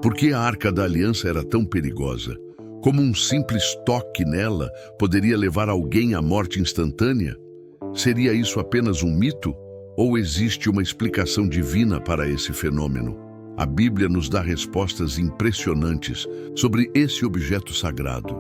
Por que a Arca da Aliança era tão perigosa? Como um simples toque nela poderia levar alguém à morte instantânea? Seria isso apenas um mito? Ou existe uma explicação divina para esse fenômeno? A Bíblia nos dá respostas impressionantes sobre esse objeto sagrado.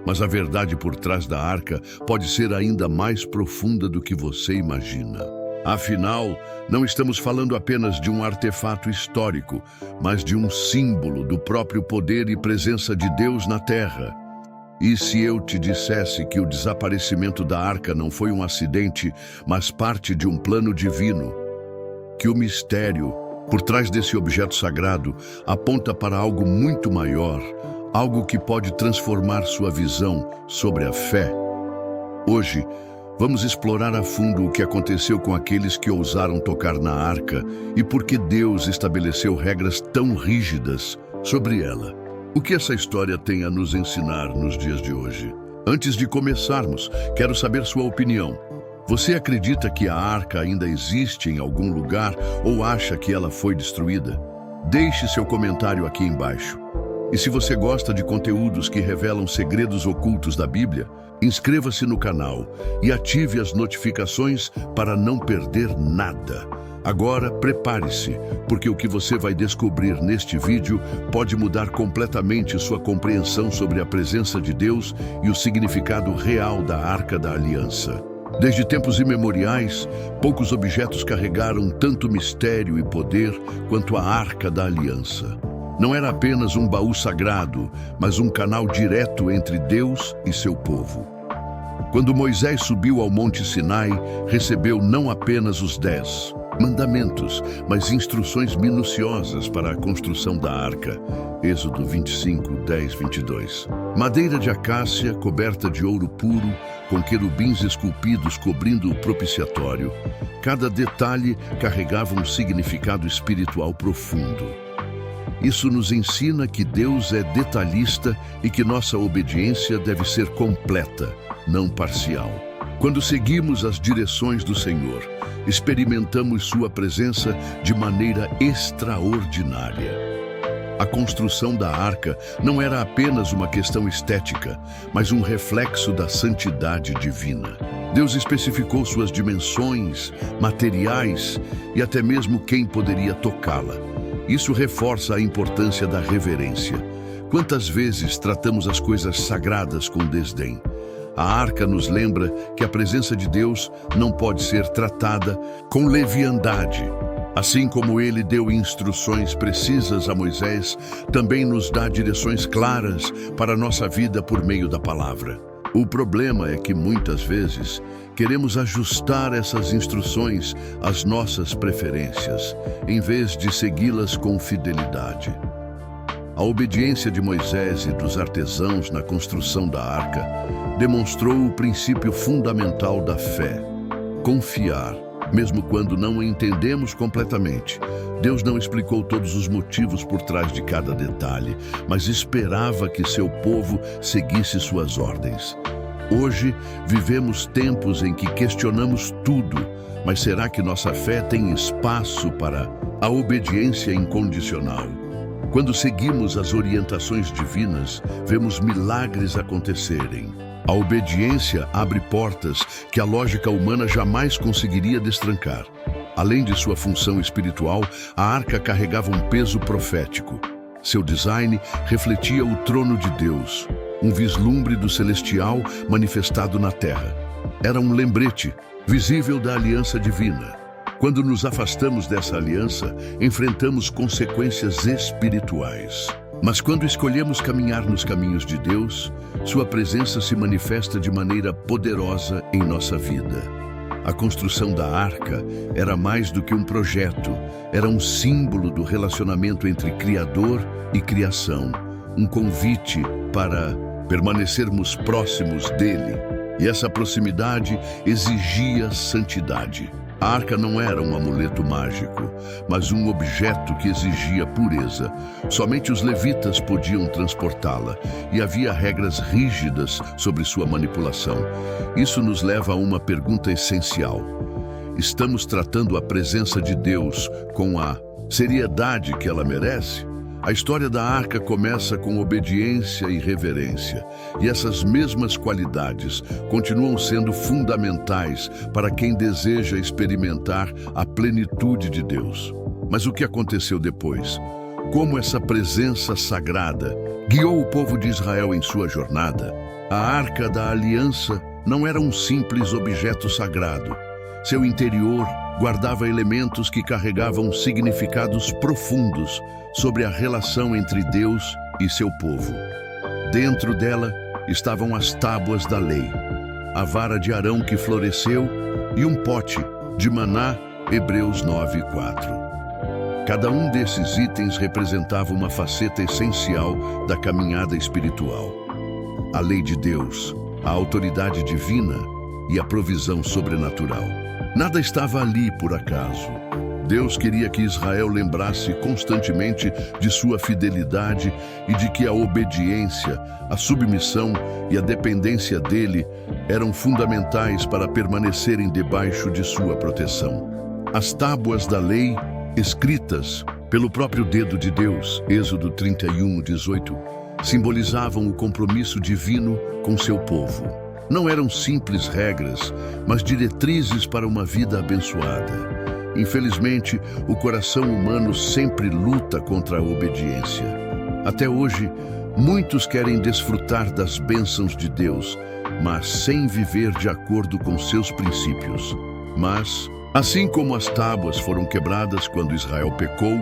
Mas a verdade por trás da arca pode ser ainda mais profunda do que você imagina. Afinal, não estamos falando apenas de um artefato histórico, mas de um símbolo do próprio poder e presença de Deus na Terra. E se eu te dissesse que o desaparecimento da arca não foi um acidente, mas parte de um plano divino? Que o mistério por trás desse objeto sagrado aponta para algo muito maior, algo que pode transformar sua visão sobre a fé. Hoje, vamos explorar a fundo o que aconteceu com aqueles que ousaram tocar na arca e por que Deus estabeleceu regras tão rígidas sobre ela. O que essa história tem a nos ensinar nos dias de hoje? Antes de começarmos, quero saber sua opinião. Você acredita que a arca ainda existe em algum lugar ou acha que ela foi destruída? Deixe seu comentário aqui embaixo. E se você gosta de conteúdos que revelam segredos ocultos da Bíblia, inscreva-se no canal e ative as notificações para não perder nada. Agora, prepare-se, porque o que você vai descobrir neste vídeo pode mudar completamente sua compreensão sobre a presença de Deus e o significado real da Arca da Aliança. Desde tempos imemoriais, poucos objetos carregaram tanto mistério e poder quanto a Arca da Aliança. Não era apenas um baú sagrado, mas um canal direto entre Deus e seu povo. Quando Moisés subiu ao Monte Sinai, recebeu não apenas os 10 mandamentos, mas instruções minuciosas para a construção da arca. Êxodo 25, 10, 22. Madeira de acácia coberta de ouro puro, com querubins esculpidos cobrindo o propiciatório. Cada detalhe carregava um significado espiritual profundo. Isso nos ensina que Deus é detalhista e que nossa obediência deve ser completa, não parcial. Quando seguimos as direções do Senhor, experimentamos sua presença de maneira extraordinária. A construção da arca não era apenas uma questão estética, mas um reflexo da santidade divina. Deus especificou suas dimensões, materiais e até mesmo quem poderia tocá-la. Isso reforça a importância da reverência. Quantas vezes tratamos as coisas sagradas com desdém? A arca nos lembra que a presença de Deus não pode ser tratada com leviandade. Assim como ele deu instruções precisas a Moisés, também nos dá direções claras para a nossa vida por meio da palavra. O problema é que muitas vezes queremos ajustar essas instruções às nossas preferências, em vez de segui-las com fidelidade. A obediência de Moisés e dos artesãos na construção da arca demonstrou o princípio fundamental da fé: confiar, mesmo quando não o entendemos completamente. Deus não explicou todos os motivos por trás de cada detalhe, mas esperava que seu povo seguisse suas ordens. Hoje, vivemos tempos em que questionamos tudo, mas será que nossa fé tem espaço para a obediência incondicional? Quando seguimos as orientações divinas, vemos milagres acontecerem. A obediência abre portas que a lógica humana jamais conseguiria destrancar. Além de sua função espiritual, a arca carregava um peso profético. Seu design refletia o trono de Deus, um vislumbre do celestial manifestado na terra. Era um lembrete visível da aliança divina. Quando nos afastamos dessa aliança, enfrentamos consequências espirituais. Mas quando escolhemos caminhar nos caminhos de Deus, sua presença se manifesta de maneira poderosa em nossa vida. A construção da arca era mais do que um projeto, era um símbolo do relacionamento entre Criador e criação, um convite para permanecermos próximos dele. E essa proximidade exigia santidade. A arca não era um amuleto mágico, mas um objeto que exigia pureza. Somente os levitas podiam transportá-la e havia regras rígidas sobre sua manipulação. Isso nos leva a uma pergunta essencial. Estamos tratando a presença de Deus com a seriedade que ela merece? A história da arca começa com obediência e reverência, e essas mesmas qualidades continuam sendo fundamentais para quem deseja experimentar a plenitude de Deus. Mas o que aconteceu depois? Como essa presença sagrada guiou o povo de Israel em sua jornada? A Arca da Aliança não era um simples objeto sagrado. Seu interior guardava elementos que carregavam significados profundos sobre a relação entre Deus e seu povo. Dentro dela estavam as tábuas da lei, a vara de Arão que floresceu e um pote de maná, Hebreus 9:4. Cada um desses itens representava uma faceta essencial da caminhada espiritual. A lei de Deus, a autoridade divina e a provisão sobrenatural. Nada estava ali por acaso. Deus queria que Israel lembrasse constantemente de sua fidelidade e de que a obediência, a submissão e a dependência dele eram fundamentais para permanecerem debaixo de sua proteção. As tábuas da lei, escritas pelo próprio dedo de Deus, Êxodo 31:18, simbolizavam o compromisso divino com seu povo. Não eram simples regras, mas diretrizes para uma vida abençoada. Infelizmente, o coração humano sempre luta contra a obediência. Até hoje, muitos querem desfrutar das bênçãos de Deus, mas sem viver de acordo com seus princípios. Mas, assim como as tábuas foram quebradas quando Israel pecou,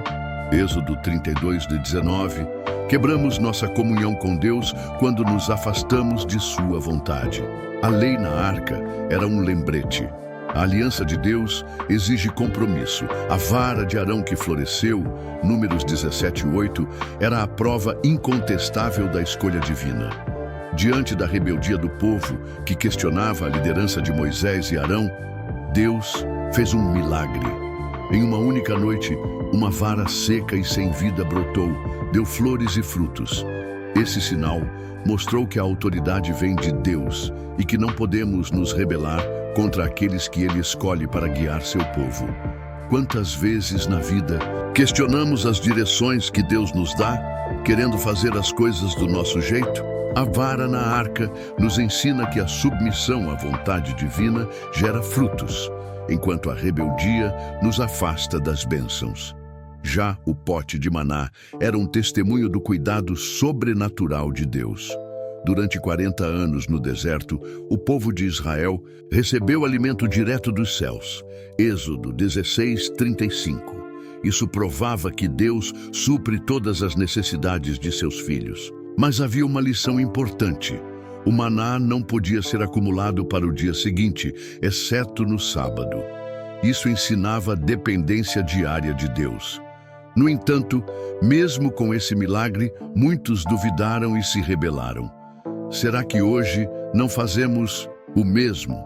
Êxodo 32:19, quebramos nossa comunhão com Deus quando nos afastamos de sua vontade. A lei na arca era um lembrete. A aliança de Deus exige compromisso. A vara de Arão que floresceu, Números 17:8, era a prova incontestável da escolha divina. Diante da rebeldia do povo, que questionava a liderança de Moisés e Arão, Deus fez um milagre. Em uma única noite, uma vara seca e sem vida brotou, deu flores e frutos. Esse sinal mostrou que a autoridade vem de Deus e que não podemos nos rebelar contra aqueles que Ele escolhe para guiar seu povo. Quantas vezes na vida questionamos as direções que Deus nos dá, querendo fazer as coisas do nosso jeito? A vara na arca nos ensina que a submissão à vontade divina gera frutos, enquanto a rebeldia nos afasta das bênçãos. Já o pote de maná era um testemunho do cuidado sobrenatural de Deus. Durante 40 anos no deserto, o povo de Israel recebeu alimento direto dos céus. Êxodo 16:35. Isso provava que Deus supre todas as necessidades de seus filhos. Mas havia uma lição importante. O maná não podia ser acumulado para o dia seguinte, exceto no sábado. Isso ensinava a dependência diária de Deus. No entanto, mesmo com esse milagre, muitos duvidaram e se rebelaram. Será que hoje não fazemos o mesmo?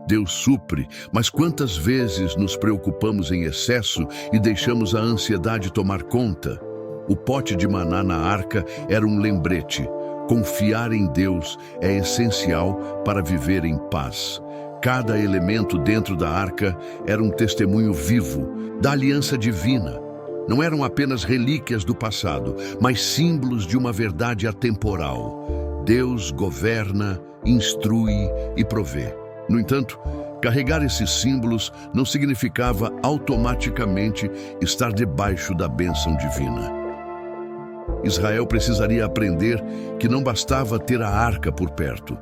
Deus supre, mas quantas vezes nos preocupamos em excesso e deixamos a ansiedade tomar conta? O pote de maná na arca era um lembrete. Confiar em Deus é essencial para viver em paz. Cada elemento dentro da arca era um testemunho vivo da aliança divina. Não eram apenas relíquias do passado, mas símbolos de uma verdade atemporal. Deus governa, instrui e provê. No entanto, carregar esses símbolos não significava automaticamente estar debaixo da bênção divina. Israel precisaria aprender que não bastava ter a arca por perto.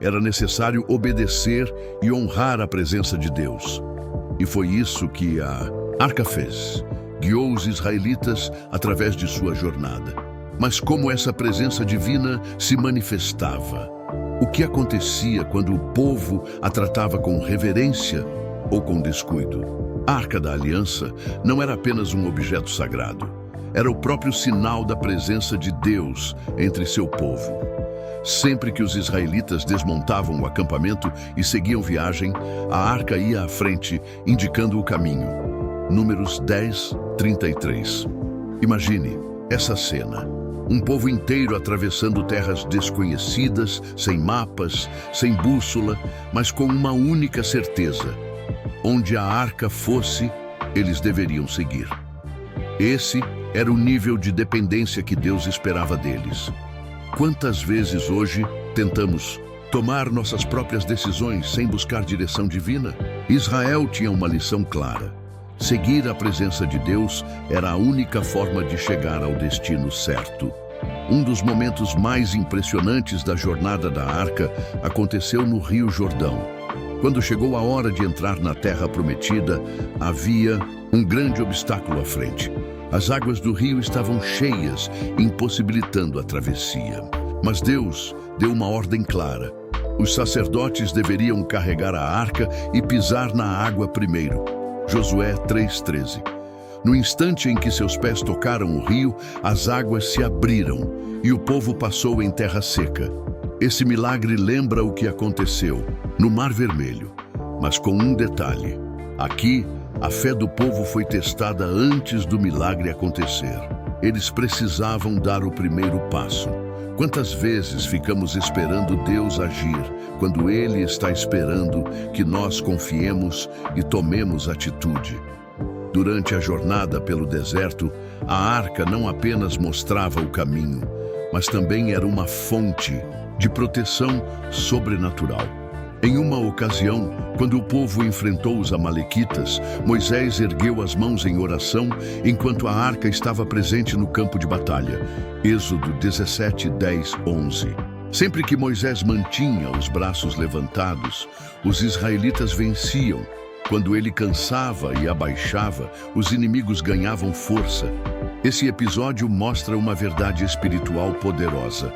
Era necessário obedecer e honrar a presença de Deus. E foi isso que a arca fez. Guiou os israelitas através de sua jornada. Mas como essa presença divina se manifestava? O que acontecia quando o povo a tratava com reverência ou com descuido? A Arca da Aliança não era apenas um objeto sagrado. Era o próprio sinal da presença de Deus entre seu povo. Sempre que os israelitas desmontavam o acampamento e seguiam viagem, a arca ia à frente, indicando o caminho. Números 10:33. Imagine essa cena. Um povo inteiro atravessando terras desconhecidas, sem mapas, sem bússola, mas com uma única certeza. Onde a arca fosse, eles deveriam seguir. Esse Era o nível de dependência que Deus esperava deles. Quantas vezes hoje tentamos tomar nossas próprias decisões sem buscar direção divina? Israel tinha uma lição clara. Seguir a presença de Deus era a única forma de chegar ao destino certo. Um dos momentos mais impressionantes da jornada da Arca aconteceu no Rio Jordão. Quando chegou a hora de entrar na Terra Prometida, havia um grande obstáculo à frente. As águas do rio estavam cheias, impossibilitando a travessia. Mas Deus deu uma ordem clara. Os sacerdotes deveriam carregar a arca e pisar na água primeiro. Josué 3:13. No instante em que seus pés tocaram o rio, as águas se abriram e o povo passou em terra seca. Esse milagre lembra o que aconteceu no Mar Vermelho, mas com um detalhe. Aqui, a fé do povo foi testada antes do milagre acontecer. Eles precisavam dar o primeiro passo. Quantas vezes ficamos esperando Deus agir, quando Ele está esperando que nós confiemos e tomemos atitude? Durante a jornada pelo deserto, a arca não apenas mostrava o caminho, mas também era uma fonte de proteção sobrenatural. Em uma ocasião, quando o povo enfrentou os amalequitas, Moisés ergueu as mãos em oração enquanto a arca estava presente no campo de batalha. Êxodo 17:10-11. Sempre que Moisés mantinha os braços levantados, os israelitas venciam. Quando ele cansava e abaixava, os inimigos ganhavam força. Esse episódio mostra uma verdade espiritual poderosa.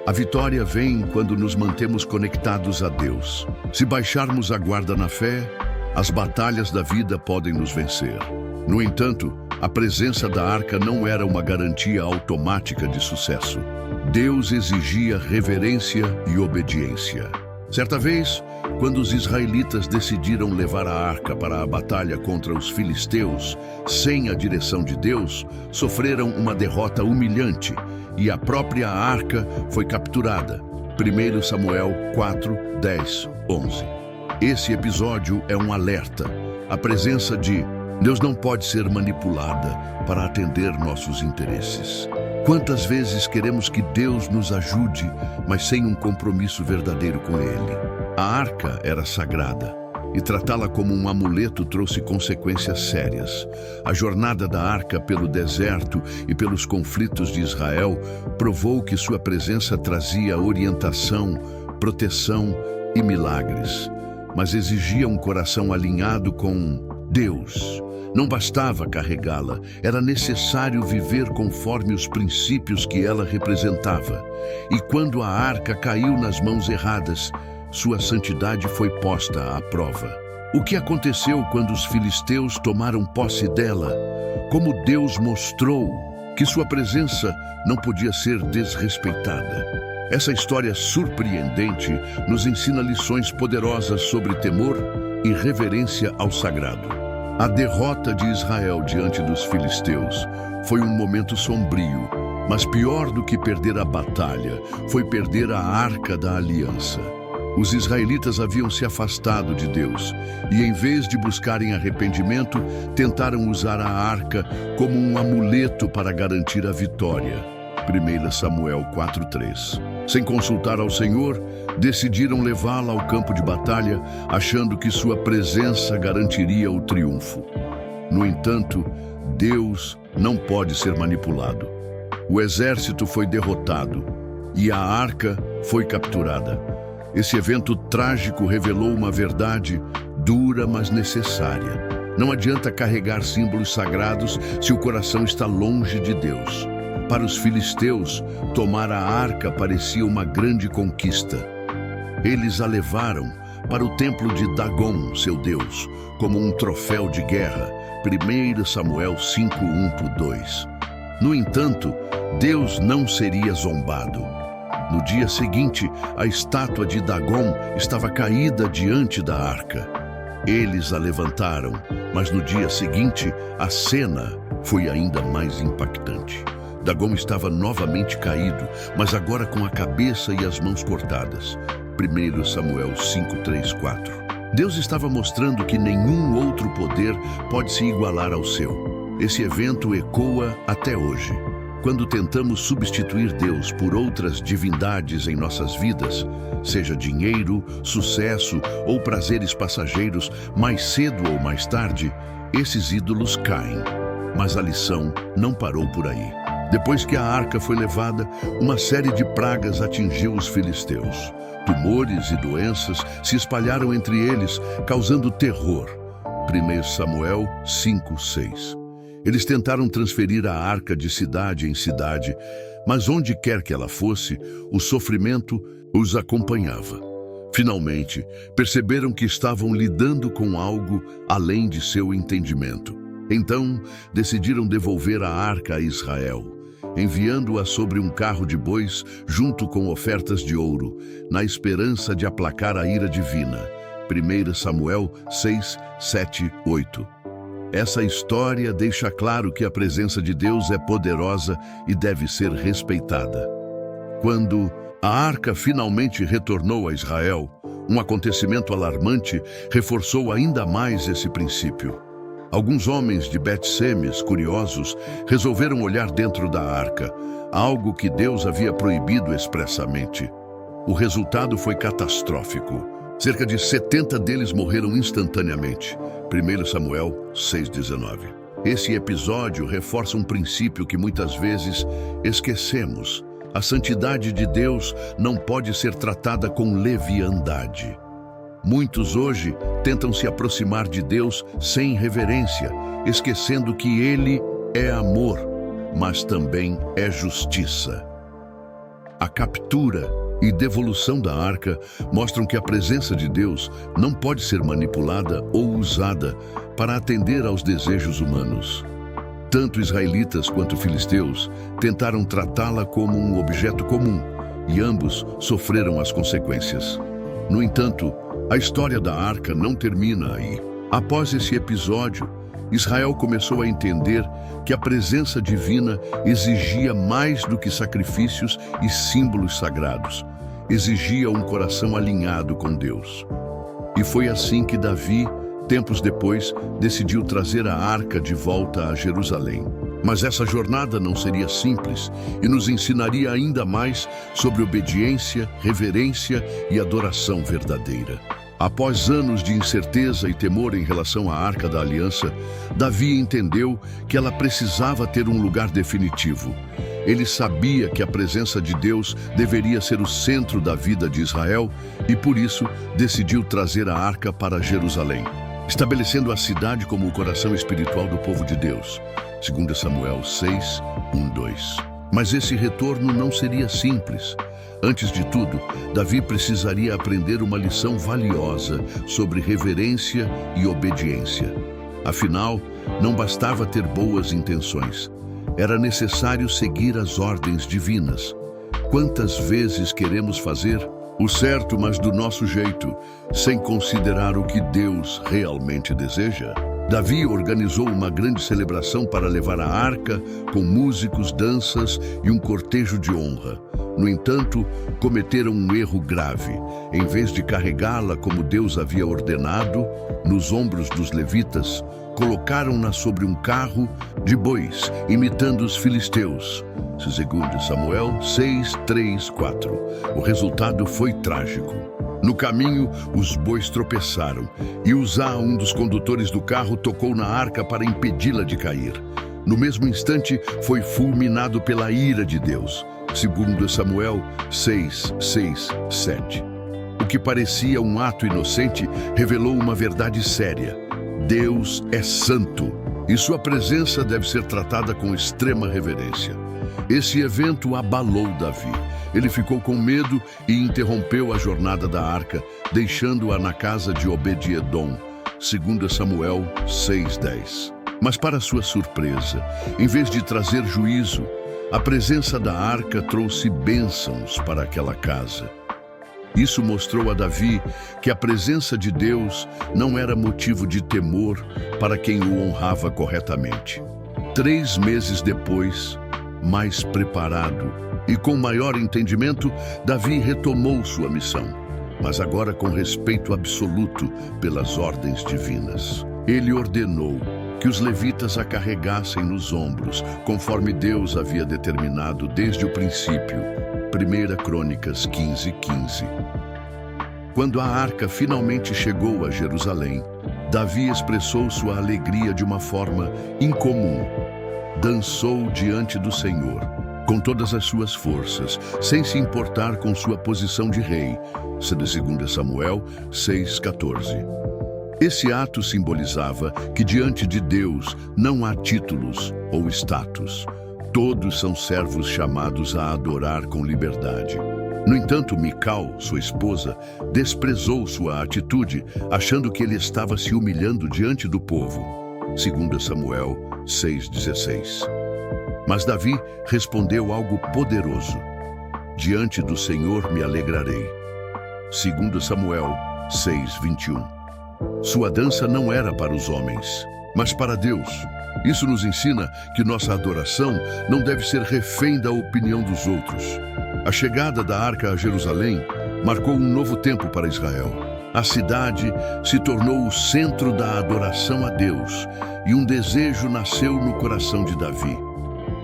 A vitória vem quando nos mantemos conectados a Deus. Se baixarmos a guarda na fé, as batalhas da vida podem nos vencer. No entanto, a presença da arca não era uma garantia automática de sucesso. Deus exigia reverência e obediência. Certa vez, quando os israelitas decidiram levar a arca para a batalha contra os filisteus, sem a direção de Deus, sofreram uma derrota humilhante e a própria arca foi capturada. 1 Samuel 4:10-11. Esse episódio é um alerta. A presença de Deus não pode ser manipulada para atender nossos interesses. Quantas vezes queremos que Deus nos ajude, mas sem um compromisso verdadeiro com Ele? A arca era sagrada, e tratá-la como um amuleto trouxe consequências sérias. A jornada da arca pelo deserto e pelos conflitos de Israel provou que sua presença trazia orientação, proteção e milagres, mas exigia um coração alinhado com Deus. Não bastava carregá-la, era necessário viver conforme os princípios que ela representava. E quando a arca caiu nas mãos erradas, sua santidade foi posta à prova. O que aconteceu quando os filisteus tomaram posse dela? Como Deus mostrou que sua presença não podia ser desrespeitada. Essa história surpreendente nos ensina lições poderosas sobre temor e reverência ao sagrado. A derrota de Israel diante dos filisteus foi um momento sombrio, mas pior do que perder a batalha foi perder a arca da aliança. Os israelitas haviam se afastado de Deus e, em vez de buscarem arrependimento, tentaram usar a arca como um amuleto para garantir a vitória. 1 Samuel 4:3. Sem consultar ao Senhor, decidiram levá-la ao campo de batalha, achando que sua presença garantiria o triunfo. No entanto, Deus não pode ser manipulado. O exército foi derrotado e a arca foi capturada. Esse evento trágico revelou uma verdade dura, mas necessária. Não adianta carregar símbolos sagrados se o coração está longe de Deus. Para os filisteus, tomar a arca parecia uma grande conquista. Eles a levaram para o templo de Dagom, seu deus, como um troféu de guerra. 1 Samuel 5:1-2. No entanto, Deus não seria zombado. No dia seguinte, a estátua de Dagom estava caída diante da arca. Eles a levantaram, mas no dia seguinte, a cena foi ainda mais impactante. Dagom estava novamente caído, mas agora com a cabeça e as mãos cortadas. 1 Samuel 5:3-4. Deus estava mostrando que nenhum outro poder pode se igualar ao seu. Esse evento ecoa até hoje. Quando tentamos substituir Deus por outras divindades em nossas vidas, seja dinheiro, sucesso ou prazeres passageiros, mais cedo ou mais tarde, esses ídolos caem. Mas a lição não parou por aí. Depois que a arca foi levada, uma série de pragas atingiu os filisteus. Tumores e doenças se espalharam entre eles, causando terror. 1 Samuel 5:6. Eles tentaram transferir a arca de cidade em cidade, mas onde quer que ela fosse, o sofrimento os acompanhava. Finalmente, perceberam que estavam lidando com algo além de seu entendimento. Então, decidiram devolver a arca a Israel, enviando-a sobre um carro de bois junto com ofertas de ouro, na esperança de aplacar a ira divina. 1 Samuel 6, 7, 8. Essa história deixa claro que a presença de Deus é poderosa e deve ser respeitada. Quando a arca finalmente retornou a Israel, um acontecimento alarmante reforçou ainda mais esse princípio. Alguns homens de Bet-Semes, curiosos, resolveram olhar dentro da arca, algo que Deus havia proibido expressamente. O resultado foi catastrófico. Cerca de 70 deles morreram instantaneamente. 1 Samuel 6,19. Esse episódio reforça um princípio que muitas vezes esquecemos. A santidade de Deus não pode ser tratada com leviandade. Muitos hoje tentam se aproximar de Deus sem reverência, esquecendo que Ele é amor, mas também é justiça. A captura e devolução da arca mostram que a presença de Deus não pode ser manipulada ou usada para atender aos desejos humanos. Tanto israelitas quanto filisteus tentaram tratá-la como um objeto comum, e ambos sofreram as consequências. No entanto, a história da arca não termina aí. Após esse episódio, Israel começou a entender que a presença divina exigia mais do que sacrifícios e símbolos sagrados. Exigia um coração alinhado com Deus. E foi assim que Davi, tempos depois, decidiu trazer a arca de volta a Jerusalém. Mas essa jornada não seria simples e nos ensinaria ainda mais sobre obediência, reverência e adoração verdadeira. Após anos de incerteza e temor em relação à Arca da Aliança, Davi entendeu que ela precisava ter um lugar definitivo. Ele sabia que a presença de Deus deveria ser o centro da vida de Israel e, por isso, decidiu trazer a arca para Jerusalém, estabelecendo a cidade como o coração espiritual do povo de Deus. 2 Samuel 6, 1, 2. Mas esse retorno não seria simples. Antes de tudo, Davi precisaria aprender uma lição valiosa sobre reverência e obediência. Afinal, não bastava ter boas intenções. Era necessário seguir as ordens divinas. Quantas vezes queremos fazer o certo, mas do nosso jeito, sem considerar o que Deus realmente deseja? Davi organizou uma grande celebração para levar a arca, com músicos, danças e um cortejo de honra. No entanto, cometeram um erro grave. Em vez de carregá-la como Deus havia ordenado, nos ombros dos levitas, colocaram-na sobre um carro de bois, imitando os filisteus. 2 Samuel 6, 3, 4. O resultado foi trágico. No caminho, os bois tropeçaram, e Uzá, um dos condutores do carro, tocou na arca para impedi-la de cair. No mesmo instante, foi fulminado pela ira de Deus. 2 Samuel 6, 6, 7. O que parecia um ato inocente revelou uma verdade séria. Deus é santo, e sua presença deve ser tratada com extrema reverência. Esse evento abalou Davi. Ele ficou com medo e interrompeu a jornada da arca, deixando-a na casa de Obed-Edom. 2 Samuel 6:10. Mas para sua surpresa, em vez de trazer juízo, a presença da arca trouxe bênçãos para aquela casa. Isso mostrou a Davi que a presença de Deus não era motivo de temor para quem o honrava corretamente. 3 meses depois, mais preparado e com maior entendimento, Davi retomou sua missão, mas agora com respeito absoluto pelas ordens divinas. Ele ordenou que os levitas a carregassem nos ombros, conforme Deus havia determinado desde o princípio. 1 Crônicas 15:15. Quando a arca finalmente chegou a Jerusalém, Davi expressou sua alegria de uma forma incomum. Dançou diante do Senhor, com todas as suas forças, sem se importar com sua posição de rei. 2 Samuel 6:14. Esse ato simbolizava que diante de Deus não há títulos ou status. Todos são servos chamados a adorar com liberdade. No entanto, Mical, sua esposa, desprezou sua atitude, achando que ele estava se humilhando diante do povo. 2 Samuel 6:16. Mas Davi respondeu algo poderoso. Diante do Senhor me alegrarei. 2 Samuel 6:21. Sua dança não era para os homens, mas para Deus. Isso nos ensina que nossa adoração não deve ser refém da opinião dos outros. A chegada da arca a Jerusalém marcou um novo tempo para Israel. A cidade se tornou o centro da adoração a Deus e um desejo nasceu no coração de Davi: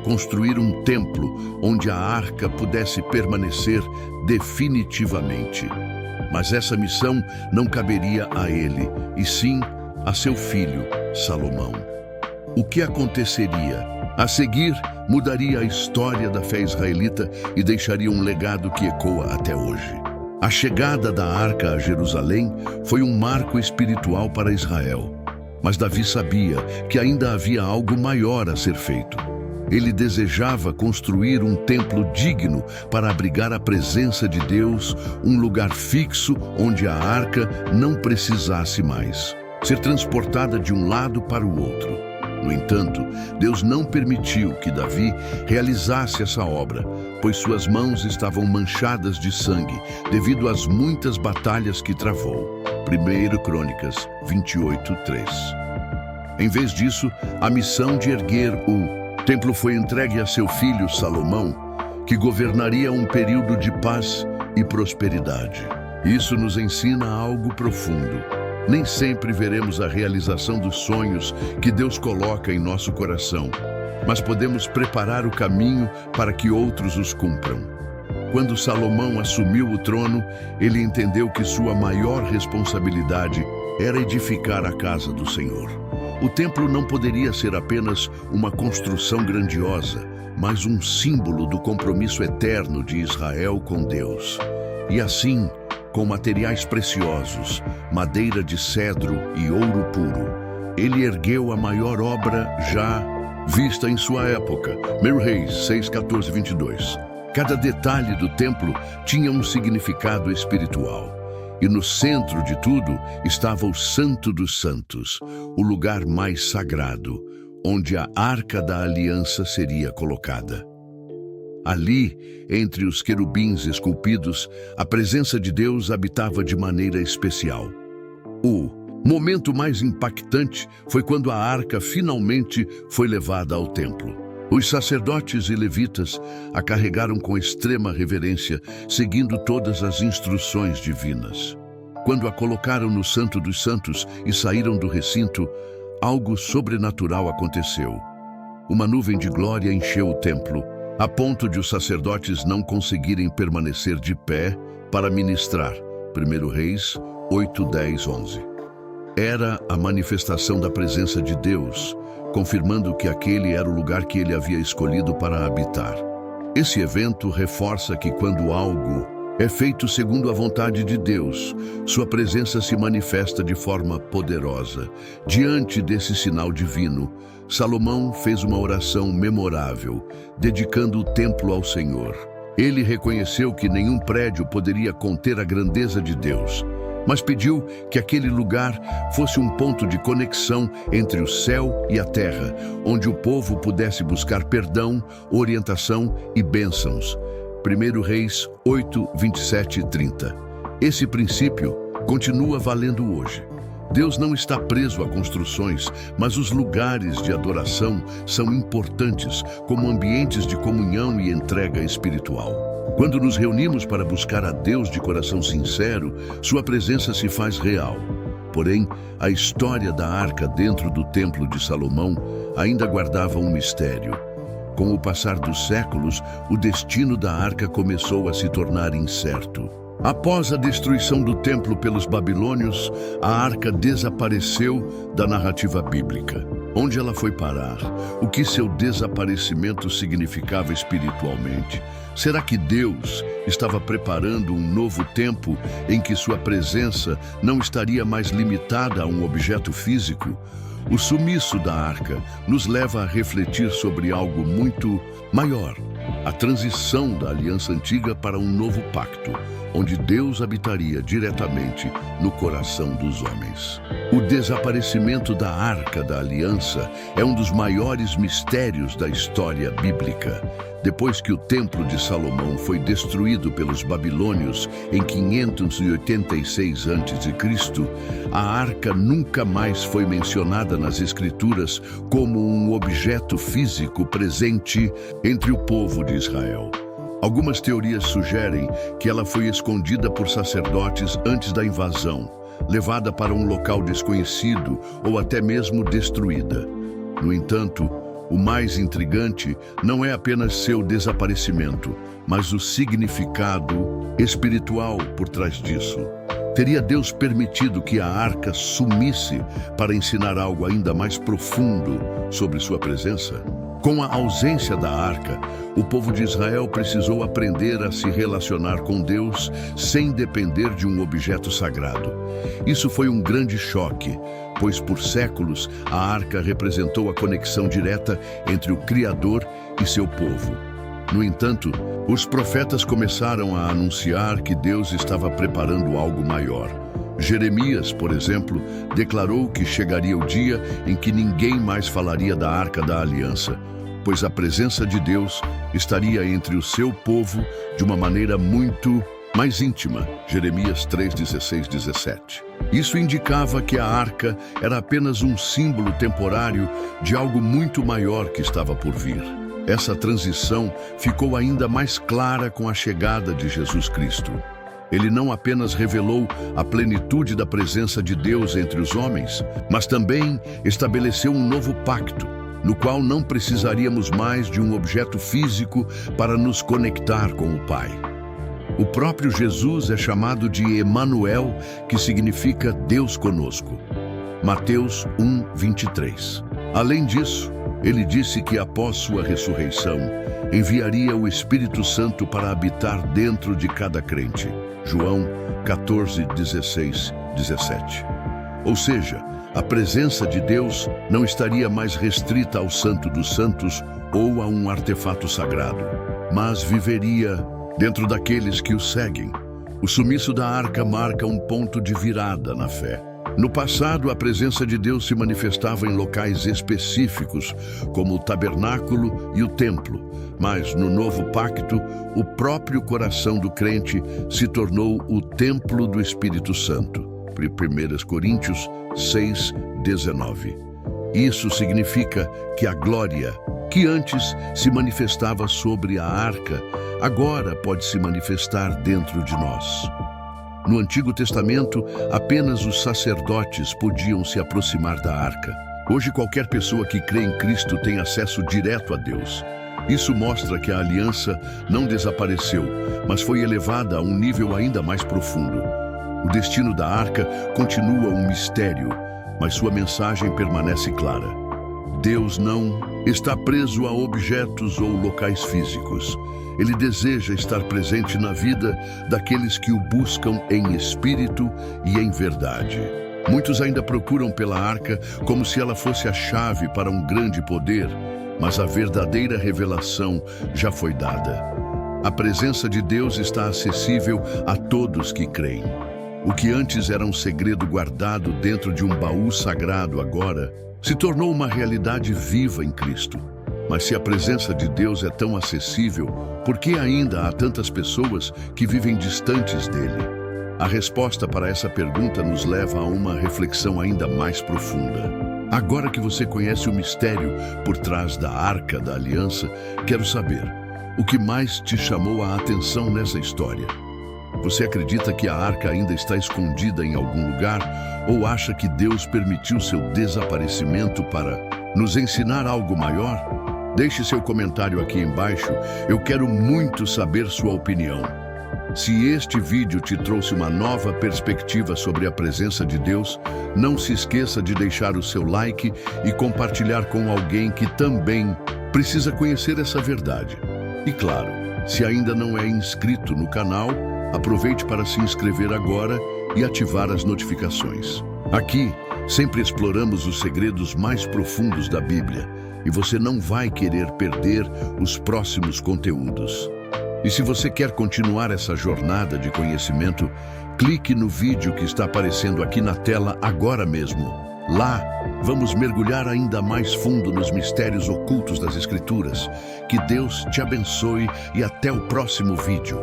construir um templo onde a arca pudesse permanecer definitivamente. Mas essa missão não caberia a ele, e sim a seu filho, Salomão. O que aconteceria? A seguir, mudaria a história da fé israelita e deixaria um legado que ecoa até hoje. A chegada da arca a Jerusalém foi um marco espiritual para Israel. Mas Davi sabia que ainda havia algo maior a ser feito. Ele desejava construir um templo digno para abrigar a presença de Deus, um lugar fixo onde a arca não precisasse mais ser transportada de um lado para o outro. No entanto, Deus não permitiu que Davi realizasse essa obra, pois suas mãos estavam manchadas de sangue devido às muitas batalhas que travou. 1 Crônicas 28:3. Em vez disso, a missão de erguer o templo foi entregue a seu filho Salomão, que governaria um período de paz e prosperidade. Isso nos ensina algo profundo. Nem sempre veremos a realização dos sonhos que Deus coloca em nosso coração, mas podemos preparar o caminho para que outros os cumpram. Quando Salomão assumiu o trono, ele entendeu que sua maior responsabilidade era edificar a casa do Senhor. O templo não poderia ser apenas uma construção grandiosa, mas um símbolo do compromisso eterno de Israel com Deus. E assim, com materiais preciosos, madeira de cedro e ouro puro, ele ergueu a maior obra já vista em sua época. 1 Reis 6:14-22. Cada detalhe do templo tinha um significado espiritual. E no centro de tudo estava o Santo dos Santos, o lugar mais sagrado, onde a Arca da Aliança seria colocada. Ali, entre os querubins esculpidos, a presença de Deus habitava de maneira especial. O momento mais impactante foi quando a arca finalmente foi levada ao templo. Os sacerdotes e levitas a carregaram com extrema reverência, seguindo todas as instruções divinas. Quando a colocaram no Santo dos Santos e saíram do recinto, algo sobrenatural aconteceu. Uma nuvem de glória encheu o templo, a ponto de os sacerdotes não conseguirem permanecer de pé para ministrar. 1 Reis 8, 10, 11. Era a manifestação da presença de Deus, confirmando que aquele era o lugar que ele havia escolhido para habitar. Esse evento reforça que quando algo é feito segundo a vontade de Deus, sua presença se manifesta de forma poderosa. Diante desse sinal divino, Salomão fez uma oração memorável, dedicando o templo ao Senhor. Ele reconheceu que nenhum prédio poderia conter a grandeza de Deus, mas pediu que aquele lugar fosse um ponto de conexão entre o céu e a terra, onde o povo pudesse buscar perdão, orientação e bênçãos. 1 Reis 8, 27 e 30. Esse princípio continua valendo hoje. Deus não está preso a construções, mas os lugares de adoração são importantes como ambientes de comunhão e entrega espiritual. Quando nos reunimos para buscar a Deus de coração sincero, sua presença se faz real. Porém, a história da arca dentro do Templo de Salomão ainda guardava um mistério. Com o passar dos séculos, o destino da arca começou a se tornar incerto. Após a destruição do templo pelos babilônios, a arca desapareceu da narrativa bíblica. Onde ela foi parar? O que seu desaparecimento significava espiritualmente? Será que Deus estava preparando um novo tempo em que sua presença não estaria mais limitada a um objeto físico? O sumiço da arca nos leva a refletir sobre algo muito maior: a transição da aliança antiga para um novo pacto, onde Deus habitaria diretamente no coração dos homens. O desaparecimento da Arca da Aliança é um dos maiores mistérios da história bíblica. Depois que o Templo de Salomão foi destruído pelos babilônios em 586 a.C., a Arca nunca mais foi mencionada nas Escrituras como um objeto físico presente entre o povo de Israel. Algumas teorias sugerem que ela foi escondida por sacerdotes antes da invasão, levada para um local desconhecido ou até mesmo destruída. No entanto, o mais intrigante não é apenas seu desaparecimento, mas o significado espiritual por trás disso. Teria Deus permitido que a arca sumisse para ensinar algo ainda mais profundo sobre sua presença? Com a ausência da arca, o povo de Israel precisou aprender a se relacionar com Deus sem depender de um objeto sagrado. Isso foi um grande choque, pois por séculos a arca representou a conexão direta entre o Criador e seu povo. No entanto, os profetas começaram a anunciar que Deus estava preparando algo maior. Jeremias, por exemplo, declarou que chegaria o dia em que ninguém mais falaria da Arca da Aliança, pois a presença de Deus estaria entre o seu povo de uma maneira muito mais íntima. Jeremias 3:16, 17. Isso indicava que a arca era apenas um símbolo temporário de algo muito maior que estava por vir. Essa transição ficou ainda mais clara com a chegada de Jesus Cristo. Ele não apenas revelou a plenitude da presença de Deus entre os homens, mas também estabeleceu um novo pacto, no qual não precisaríamos mais de um objeto físico para nos conectar com o Pai. O próprio Jesus é chamado de Emanuel, que significa Deus conosco. Mateus 1:23. Além disso, ele disse que após sua ressurreição, enviaria o Espírito Santo para habitar dentro de cada crente. João 14:16, 17. Ou seja, a presença de Deus não estaria mais restrita ao Santo dos Santos ou a um artefato sagrado, mas viveria dentro daqueles que o seguem. O sumiço da arca marca um ponto de virada na fé. No passado, a presença de Deus se manifestava em locais específicos, como o tabernáculo e o templo. Mas, no novo pacto, o próprio coração do crente se tornou o templo do Espírito Santo. 1 Coríntios 6:19. Isso significa que a glória, que antes se manifestava sobre a arca, agora pode se manifestar dentro de nós. No Antigo Testamento, apenas os sacerdotes podiam se aproximar da arca. Hoje, qualquer pessoa que crê em Cristo tem acesso direto a Deus. Isso mostra que a aliança não desapareceu, mas foi elevada a um nível ainda mais profundo. O destino da arca continua um mistério, mas sua mensagem permanece clara. Deus não está preso a objetos ou locais físicos. Ele deseja estar presente na vida daqueles que o buscam em espírito e em verdade. Muitos ainda procuram pela arca como se ela fosse a chave para um grande poder, mas a verdadeira revelação já foi dada. A presença de Deus está acessível a todos que creem. O que antes era um segredo guardado dentro de um baú sagrado agora se tornou uma realidade viva em Cristo. Mas se a presença de Deus é tão acessível, por que ainda há tantas pessoas que vivem distantes dele? A resposta para essa pergunta nos leva a uma reflexão ainda mais profunda. Agora que você conhece o mistério por trás da Arca da Aliança, quero saber, o que mais te chamou a atenção nessa história? Você acredita que a arca ainda está escondida em algum lugar ou acha que Deus permitiu seu desaparecimento para nos ensinar algo maior? Deixe seu comentário aqui embaixo, eu quero muito saber sua opinião. Se este vídeo te trouxe uma nova perspectiva sobre a presença de Deus, não se esqueça de deixar o seu like e compartilhar com alguém que também precisa conhecer essa verdade. E claro, se ainda não é inscrito no canal, aproveite para se inscrever agora e ativar as notificações. Aqui, sempre exploramos os segredos mais profundos da Bíblia e você não vai querer perder os próximos conteúdos. E se você quer continuar essa jornada de conhecimento, clique no vídeo que está aparecendo aqui na tela agora mesmo. Lá, vamos mergulhar ainda mais fundo nos mistérios ocultos das Escrituras. Que Deus te abençoe e até o próximo vídeo.